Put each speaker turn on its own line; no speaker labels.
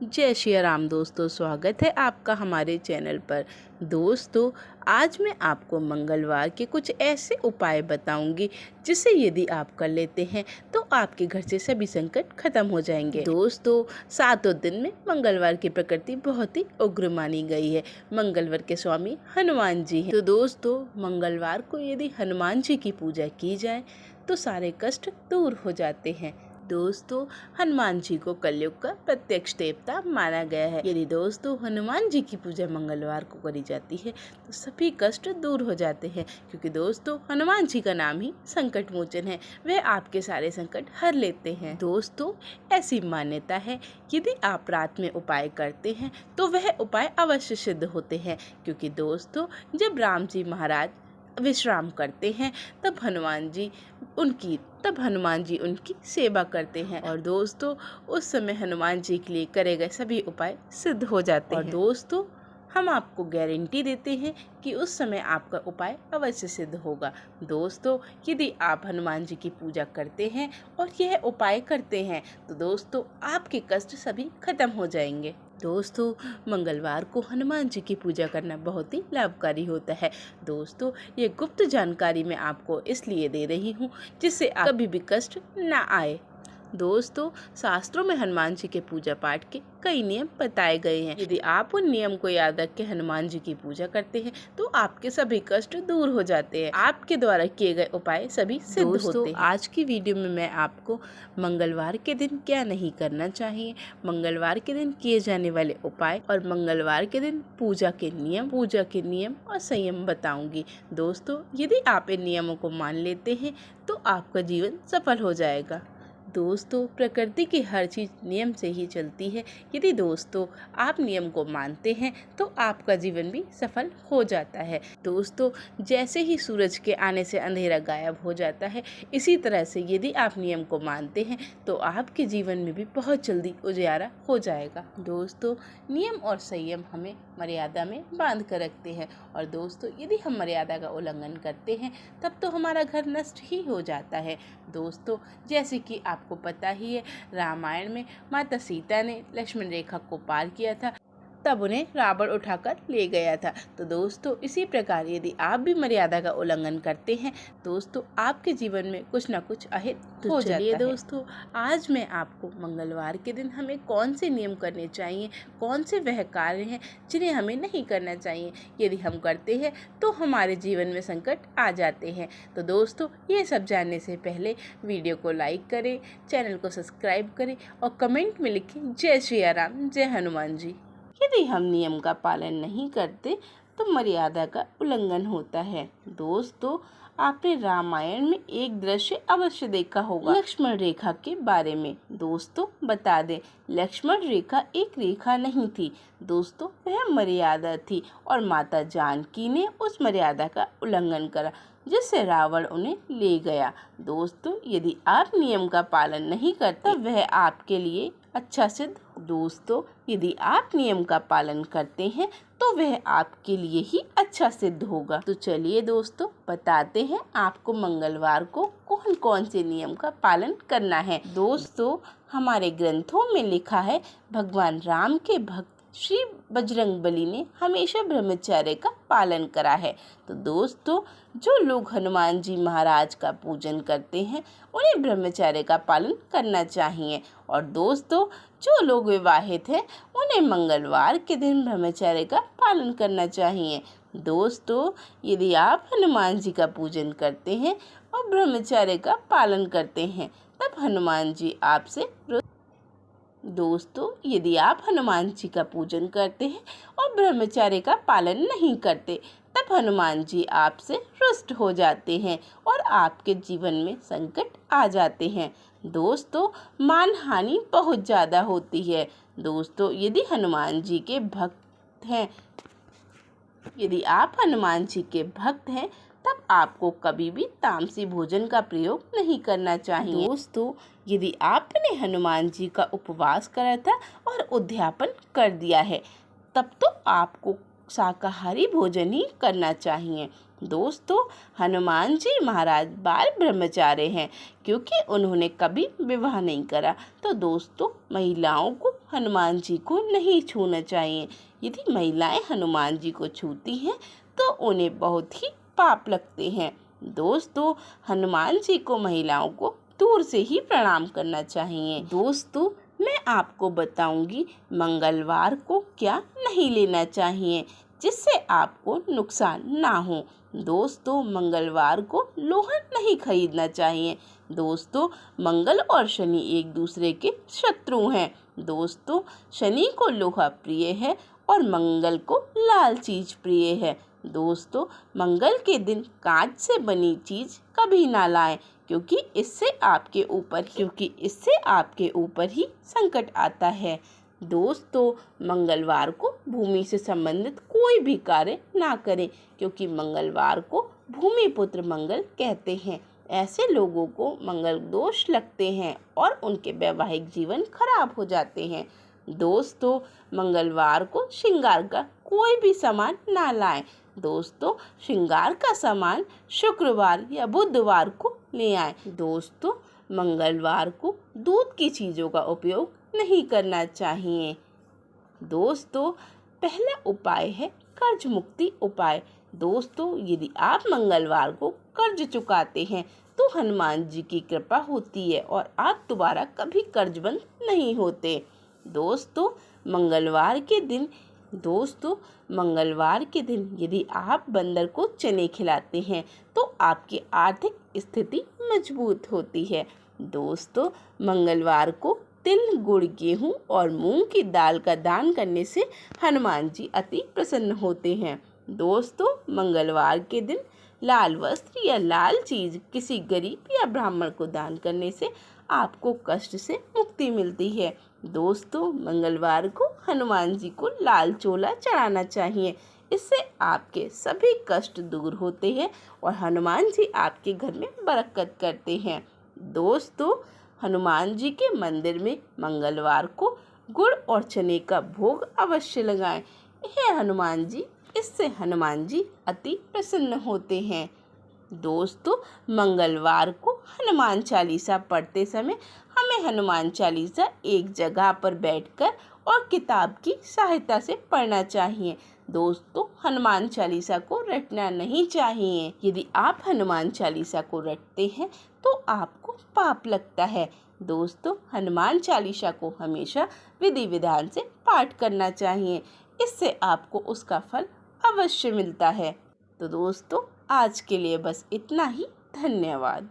जय श्री राम दोस्तों, स्वागत है आपका हमारे चैनल पर। दोस्तों, आज मैं आपको मंगलवार के कुछ ऐसे उपाय बताऊंगी जिसे यदि आप कर लेते हैं तो आपके घर से सभी संकट खत्म हो जाएंगे। दोस्तों, 7 दिन में मंगलवार की प्रकृति बहुत ही उग्र मानी गई है। मंगलवार के स्वामी हनुमान जी हैं। तो दोस्तों, मंगलवार को यदि हनुमान जी की पूजा की जाए तो सारे कष्ट दूर हो जाते हैं। दोस्तों, हनुमान जी को कलयुग का प्रत्यक्ष देवता माना गया है। यदि दोस्तों हनुमान जी की पूजा मंगलवार को करी जाती है तो सभी कष्ट दूर हो जाते हैं, क्योंकि दोस्तों हनुमान जी का नाम ही संकट मोचन है। वह आपके सारे संकट हर लेते हैं। दोस्तों, ऐसी मान्यता है यदि आप रात में उपाय करते हैं तो वह उपाय अवश्य सिद्ध होते हैं, क्योंकि दोस्तों जब राम जी महाराज विश्राम करते हैं तब हनुमान जी उनकी सेवा करते हैं, और दोस्तों उस समय हनुमान जी के लिए करे गए सभी उपाय सिद्ध हो जाते हैं। और दोस्तों, हम आपको गारंटी देते हैं कि उस समय आपका उपाय अवश्य सिद्ध होगा। दोस्तों, यदि आप हनुमान जी की पूजा करते हैं और यह उपाय करते हैं तो दोस्तों आपके कष्ट सभी खत्म हो जाएंगे। दोस्तों, मंगलवार को हनुमान जी की पूजा करना बहुत ही लाभकारी होता है। दोस्तों, ये गुप्त जानकारी मैं आपको इसलिए दे रही हूँ जिससे आप कभी भी कष्ट ना आए। दोस्तों, शास्त्रों में हनुमान जी के पूजा पाठ के कई नियम बताए गए हैं। यदि आप उन नियम को याद रख के हनुमान जी की पूजा करते हैं तो आपके सभी कष्ट दूर हो जाते हैं। आपके द्वारा किए गए उपाय सभी सिद्ध होते हैं। आज की वीडियो में मैं आपको मंगलवार के दिन क्या नहीं करना चाहिए, मंगलवार के दिन किए जाने वाले उपाय और मंगलवार के दिन पूजा के नियम और संयम बताऊंगी। दोस्तों, यदि आप इन नियमों को मान लेते हैं तो आपका जीवन सफल हो जाएगा। दोस्तों, प्रकृति की हर चीज़ नियम से ही चलती है। यदि दोस्तों आप नियम को मानते हैं तो आपका जीवन भी सफल हो जाता है। दोस्तों, जैसे ही सूरज के आने से अंधेरा गायब हो जाता है, इसी तरह से यदि आप नियम को मानते हैं तो आपके जीवन में भी बहुत जल्दी उजियारा हो जाएगा। दोस्तों, नियम और संयम हमें मर्यादा में बांध कर रखते हैं, और दोस्तों यदि हम मर्यादा का उल्लंघन करते हैं तब तो हमारा घर नष्ट ही हो जाता है। दोस्तों, जैसे कि आपको पता ही है, रामायण में माता सीता ने लक्ष्मण रेखा को पार किया था, तब उन्हें रावण उठाकर ले गया था। तो दोस्तों, इसी प्रकार यदि आप भी मर्यादा का उल्लंघन करते हैं दोस्तों आपके जीवन में कुछ ना कुछ अहित हो जाता है। दोस्तों, आज मैं आपको मंगलवार के दिन हमें कौन से नियम करने चाहिए, कौन से वह कार्य हैं जिन्हें हमें नहीं करना चाहिए, यदि हम करते हैं तो हमारे जीवन में संकट आ जाते हैं। तो दोस्तों, ये सब जानने से पहले वीडियो को लाइक करें, चैनल को सब्सक्राइब करें और कमेंट में लिखें जय श्री राम, जय हनुमान जी। यदि हम नियम का पालन नहीं करते तो मर्यादा का उल्लंघन होता है। दोस्तों, आपने रामायण में एक दृश्य अवश्य देखा होगा लक्ष्मण रेखा के बारे में। दोस्तों, बता दें, लक्ष्मण रेखा एक रेखा नहीं थी दोस्तों, वह मर्यादा थी, और माता जानकी ने उस मर्यादा का उल्लंघन करा जिससे रावण उन्हें ले गया। दोस्तों, यदि आप नियम का पालन नहीं करते वह आपके लिए अच्छा सिद्ध। दोस्तों, यदि आप नियम का पालन करते हैं तो वह आपके लिए ही अच्छा सिद्ध होगा। तो चलिए दोस्तों, बताते हैं आपको मंगलवार को कौन कौन से नियम का पालन करना है। दोस्तों, हमारे ग्रंथों में लिखा है, भगवान राम के भक्त श्री बजरंगबली ने हमेशा ब्रह्मचर्य का पालन करा है। तो दोस्तों, जो लोग हनुमान जी महाराज का पूजन करते हैं उन्हें ब्रह्मचर्य का पालन करना चाहिए, और दोस्तों जो लोग विवाहित हैं उन्हें मंगलवार के दिन ब्रह्मचर्य का पालन करना चाहिए। दोस्तों, यदि आप हनुमान जी का पूजन करते हैं और ब्रह्मचर्य का पालन करते हैं तब हनुमान जी आपसे दोस्तों, यदि आप हनुमान जी का पूजन करते हैं और ब्रह्मचर्य का पालन नहीं करते तब हनुमान जी आपसे रुष्ट हो जाते हैं और आपके जीवन में संकट आ जाते हैं। दोस्तों, मानहानि बहुत ज़्यादा होती है। दोस्तों, यदि आप हनुमान जी के भक्त हैं तब आपको कभी भी तामसी भोजन का प्रयोग नहीं करना चाहिए। दोस्तों, यदि आपने हनुमान जी का उपवास करा था और उद्यापन कर दिया है तब तो आपको शाकाहारी भोजन ही करना चाहिए। दोस्तों, हनुमान जी महाराज बाल ब्रह्मचारी हैं क्योंकि उन्होंने कभी विवाह नहीं करा। तो दोस्तों, महिलाओं को हनुमान जी को नहीं छूना चाहिए। यदि महिलाएं हनुमान जी को छूती हैं तो उन्हें बहुत ही पाप लगते हैं। दोस्तों, हनुमान जी को महिलाओं को दूर से ही प्रणाम करना चाहिए। दोस्तों, मैं आपको बताऊंगी मंगलवार को क्या नहीं लेना चाहिए जिससे आपको नुकसान ना हो। दोस्तों, मंगलवार को लोहा नहीं खरीदना चाहिए। दोस्तों, मंगल और शनि एक दूसरे के शत्रु हैं। दोस्तों, शनि को लोहा प्रिय है और मंगल को लाल चीज प्रिय है। दोस्तों, मंगल के दिन कांच से बनी चीज कभी ना लाएं क्योंकि इससे आपके ऊपर ही संकट आता है। दोस्तों, मंगलवार को भूमि से संबंधित कोई भी कार्य ना करें क्योंकि मंगलवार को भूमि पुत्र मंगल कहते हैं। ऐसे लोगों को मंगल दोष लगते हैं और उनके वैवाहिक जीवन खराब हो जाते हैं। दोस्तों, मंगलवार को श्रृंगार का कोई भी सामान ना लाएं। दोस्तों, श्रृंगार का सामान शुक्रवार या बुधवार को ले आएं। दोस्तों, मंगलवार को दूध की चीज़ों का उपयोग नहीं करना चाहिए। दोस्तों, पहला उपाय है कर्ज मुक्ति उपाय। दोस्तों, यदि आप मंगलवार को कर्ज चुकाते हैं तो हनुमान जी की कृपा होती है और आप दोबारा कभी कर्जबंद नहीं होते। दोस्तों, मंगलवार के दिन यदि आप बंदर को चने खिलाते हैं तो आपकी आर्थिक स्थिति मजबूत होती है। दोस्तों, मंगलवार को तिल, गुड़, गेहूं और मूंग की दाल का दान करने से हनुमान जी अति प्रसन्न होते हैं। दोस्तों, मंगलवार के दिन लाल वस्त्र या लाल चीज किसी गरीब या ब्राह्मण को दान करने से आपको कष्ट से मुक्ति मिलती है। दोस्तों, मंगलवार को हनुमान जी को लाल चोला चढ़ाना चाहिए। इससे आपके सभी कष्ट दूर होते हैं और हनुमान जी आपके घर में बरकत करते हैं। दोस्तों, हनुमान जी के मंदिर में मंगलवार को गुड़ और चने का भोग अवश्य लगाएं। इससे हनुमान जी अति प्रसन्न होते हैं। दोस्तों, मंगलवार को हनुमान चालीसा पढ़ते समय हमें हनुमान चालीसा एक जगह पर बैठकर और किताब की सहायता से पढ़ना चाहिए। दोस्तों, हनुमान चालीसा को रटना नहीं चाहिए। यदि आप हनुमान चालीसा को रटते हैं तो आपको पाप लगता है। दोस्तों, हनुमान चालीसा को हमेशा विधि विधान से पाठ करना चाहिए। इससे आपको उसका फल अवश्य मिलता है। तो दोस्तों, आज के लिए बस इतना ही। धन्यवाद।